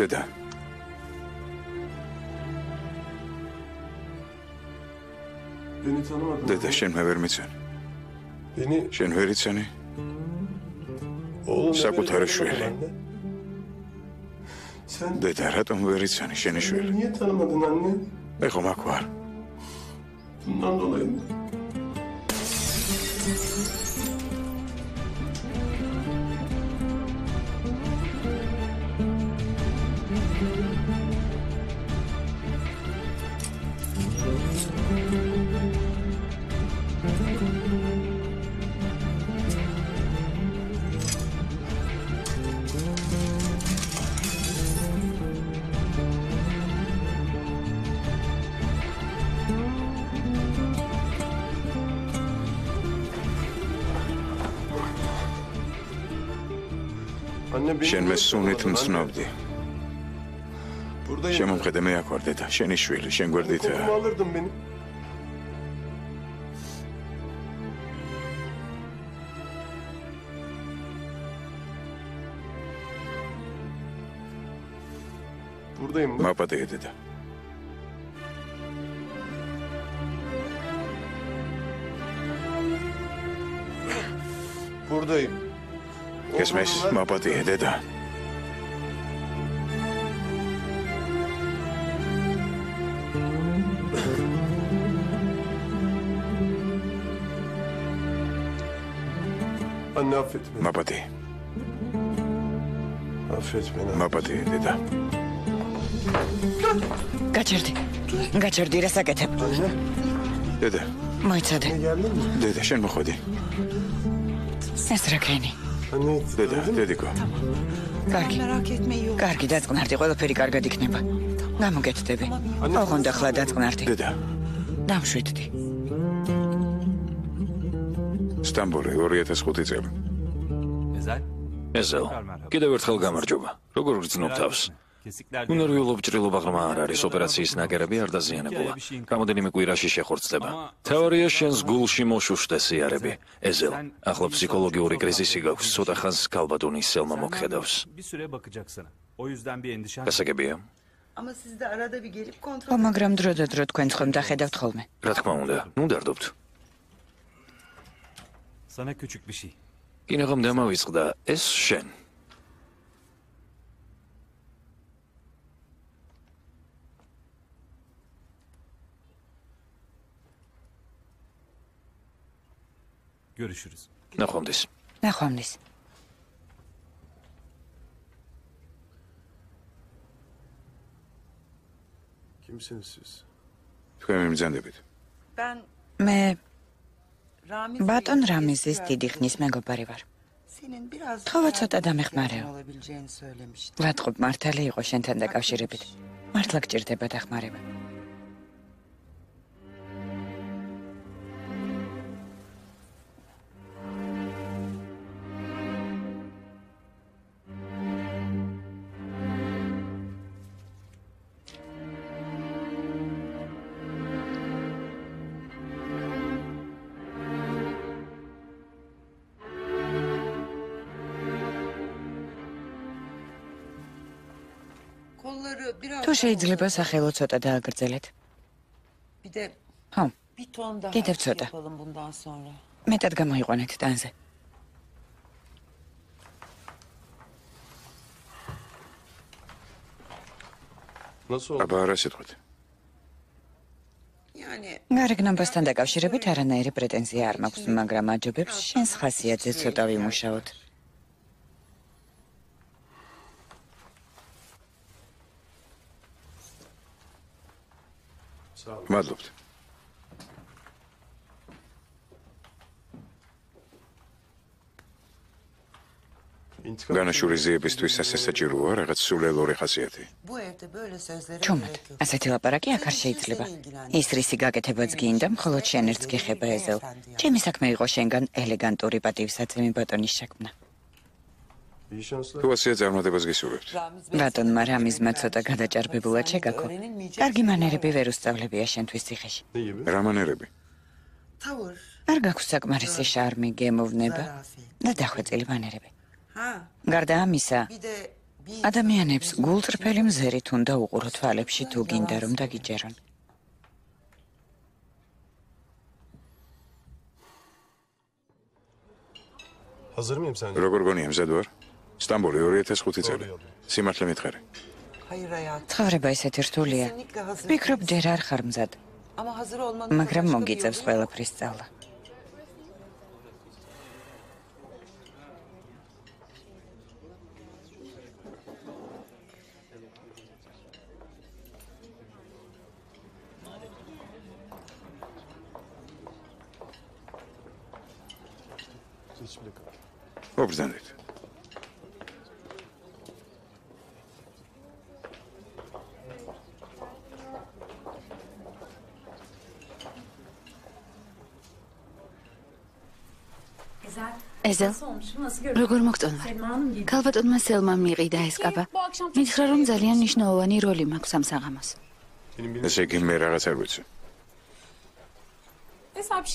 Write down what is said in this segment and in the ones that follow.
დედა. დედა, შენ მე ვერ მიცანი. შენ ვერ იცანი? საკუთარი შვილი. დედა, რატომ ვერ იცანი შენი შვილი? ეხო მაგ ვარ. შენ მე სუნით მცნობდი. შემომხედე მე აქ ვარ დედა, შენი შვილი, შენ გვერდითაა. მაპატია დედა. გესმის, მაპატია დედა. მაპატია. მაპატია დედა. გაჩერდი, რას აკეთებ? დედა. მოიცადე. დედა, შენ მოხვედი. ეს რა ქენი? დედა, დედიკო. კარგი, დაწყნარდი, ყველაფერი კარგად იქნება. გამოგეთდები. ოღონდ ახლა დაწყნარდი. დედა. დამშვიდდი. სტამბოლი 2005 წელი. ეზელ, კიდევ ერთხელ გამარჯობა. როგორ გრძნობ თავს? უნერვიულობ ჭრილობა ღრმა არ არის, ოპერაციის ნაგერები არ დაზიანებულა. რამოდენიმე კვირაში შეხორცდება. თეორია შენს გულში მოშუშტეს იარები. ეზელ, ახლა ფსიქოლოგიური კრიზისი გაქვს, ცოტა ხანს ქალბატონის სელმა მოგხედავს. გასაგებია? მაგრამ დრო თქვენ ხომ დახედავთ ხოლმე? რა თქმა უნდა, ნუ დარდობთ. კინაღამ დამავიწყდა, ეს შენ. Görüşürüz. ნახვამდის. ნახვამდის. Kimsiniz siz? თქვენ მიმძანდებით. მე ბატონ რამიზის დიდი ხნის მეგობარი ვარ. თქო ცოტა დამეხმარეო. ვატყობ მართალი იყო შენთან დაკავშირებით. მართლა გჭირდება დახმარება. თუ შეიძლება სახელო ცოტა დააგრძელეთ. ხო, კიდევ ცოტა. მეტად გამოიყვანეთ ტანზე. აბა რა სიტყვით? გარეგნობასთან დაკავშირებით არანაირი პრეტენზია არ მაქვს, მაგრამ აჯობებს შენს ხასიათზე ცოტა ვიმუშაოთ. მადლობთ. განაშური ზიებისთვის ასე საჭიროა რაღაც სულელორი ხასიათი. ჩუმად, ასეთი ლაპარაკი აქ არ შეიძლება. ის რისი გაკეთებაც გინდა, მხოლოდ შენ ერთს გეხება ეზელ. ჩემი საქმე იყო შენგან ელეგანტური პატივსაცემი ბატონის შექმნა. თუ ასეა წარმატებას გისურვებთ. ბატონმა რამიზმა ცოტა გადაჭარბებულად შეგაქო. კარგი მანერები ვერ უსწავლებია შენთვის ციხეში. რა მანერები? არ გაქვს საკმარისი შარმი, გემოვნება და დახვეწილი მანერები. გარდა ამისა, ადამიანებს გულწრფელი მზერით უნდა უყუროთ თვალებში თუ გინდა რომ დაგიჯერონ. როგორ გონია მზად ვარ? სტამბოლი 2005 წელი. სიმართლე მითხარი. ცხოვრება ისეთი რთულია. ვფიქრობ ჯერ არ ხარ მზად, მაგრამ მოგიწევს ყველაფრის სწავლა. მობრძანდით. ეზელ, როგორ მოგწონვა? ქალბატონმა სელმამ მიყიდა ეს კაბა. მითხრა რომ ძალიან მნიშვნელოვანი როლი მაქვს ამ საღამოს. ესე იგი მე რაღაც არ ვიცი.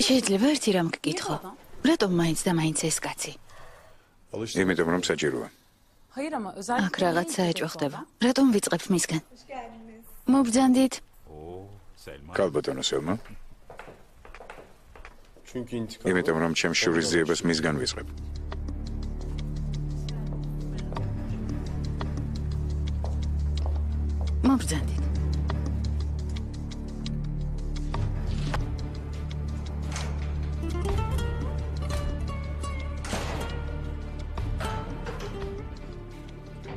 შეიძლება ერთი რამ გკითხო. რატომ მაინც და მაინც ეს კაცი? იმიტომ რომ საჭიროა. აქ რაღაც საეჭვო ხდება. რატომ ვიწყებთ მისგან? მობრძანდით. ქალბატონო სელმა. იმიტომ რომ ჩემს შურისძიებას მისგან ვიწყებ. მობრძანდით.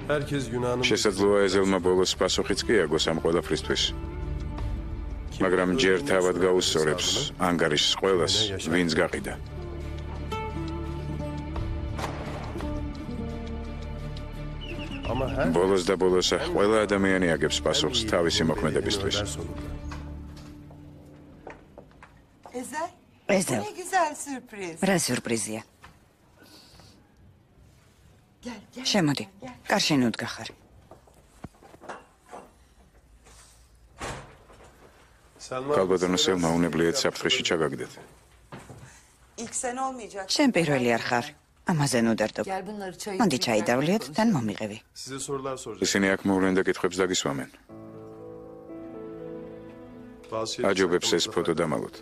შესაძლოა ეზელმა ბოლოს პასუხიც კი აგოს ამ ყველაფრისთვის. მაგრამ ჯერ თავად გაუსწორებს ანგარიშს ყველას, ვინც გაყიდა. ბოლოს და ბოლოს ყველა ადამიანი აგებს პასუხს თავისი მოქმედებისთვის. ეზელ, რა სიურპრიზია. შემოდი, კარში ნუდგა ხარ. ქალბატონო სელმა უნებლიეთ საფრთხეში ჩაგაგდეთ. შენ პირველი არ ხარ. ამაზე ნუდარდობ. მოდი ჩაიდავლიოთ, თან მომიყევი. ისინი აქ მოვლენ და კითხვებს დაგისვამენ. აჯობებს ეს ფოტო დამალოთ.